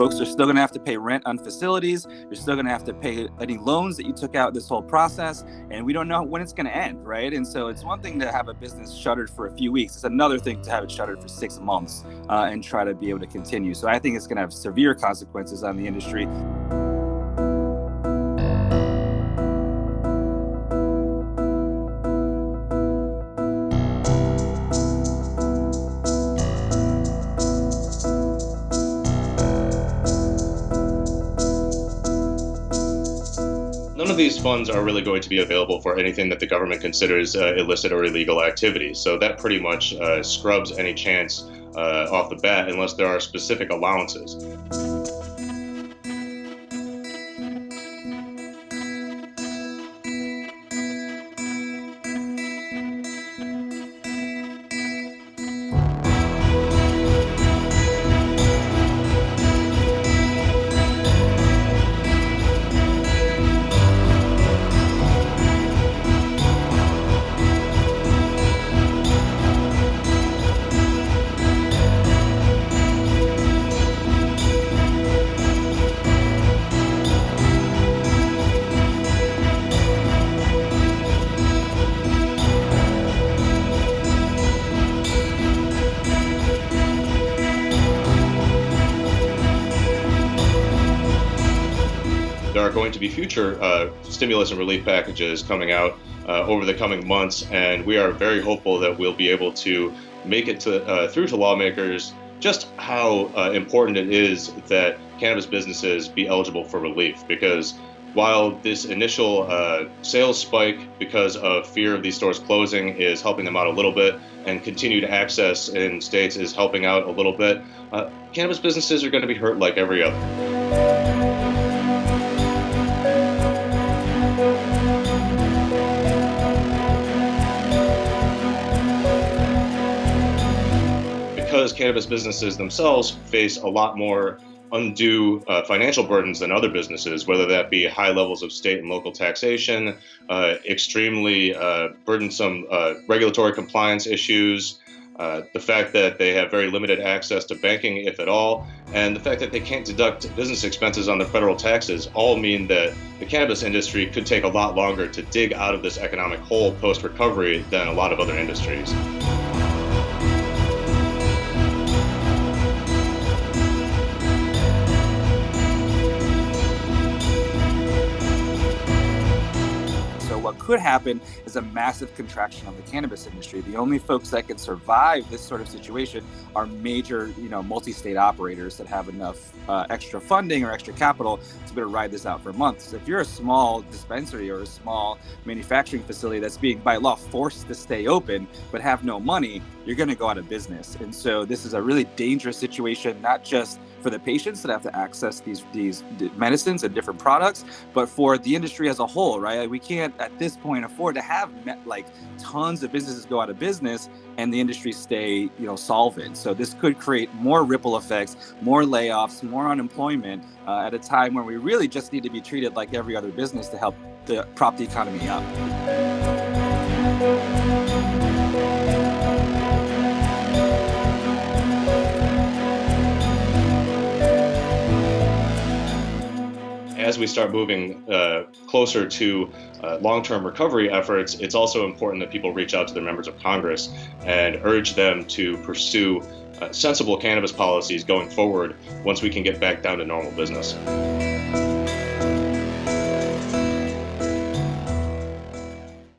folks are still going to have to pay rent on facilities. You're still going to have to pay any loans that you took out this whole process. And we don't know when it's going to end, right? And so it's one thing to have a business shuttered for a few weeks. It's another thing to have it shuttered for 6 months and try to be able to continue. So I think it's going to have severe consequences on the industry. None of these funds are really going to be available for anything that the government considers illicit or illegal activity. So that pretty much scrubs any chance off the bat unless there are specific allowances. There are going to be future stimulus and relief packages coming out over the coming months, and we are very hopeful that we'll be able to make it through to lawmakers just how important it is that cannabis businesses be eligible for relief. Because while this initial sales spike because of fear of these stores closing is helping them out a little bit, and continued access in states is helping out a little bit, cannabis businesses are going to be hurt like every other. Because cannabis businesses themselves face a lot more undue financial burdens than other businesses, whether that be high levels of state and local taxation, extremely burdensome regulatory compliance issues, the fact that they have very limited access to banking, if at all, and the fact that they can't deduct business expenses on their federal taxes all mean that the cannabis industry could take a lot longer to dig out of this economic hole post-recovery than a lot of other industries. What could happen is a massive contraction of the cannabis industry. The only folks that can survive this sort of situation are major, multi-state operators that have enough extra funding or extra capital to be able to ride this out for months. If you're a small dispensary or a small manufacturing facility that's being by law forced to stay open but have no money, you're going to go out of business. And so this is a really dangerous situation, not just for the patients that have to access these medicines and different products, but for the industry as a whole, right? We can't at this point afford to have tons of businesses go out of business and the industry stay, solvent. So this could create more ripple effects, more layoffs, more unemployment at a time when we really just need to be treated like every other business to help prop the economy up. As we start moving closer to long-term recovery efforts, it's also important that people reach out to their members of Congress and urge them to pursue sensible cannabis policies going forward once we can get back down to normal business.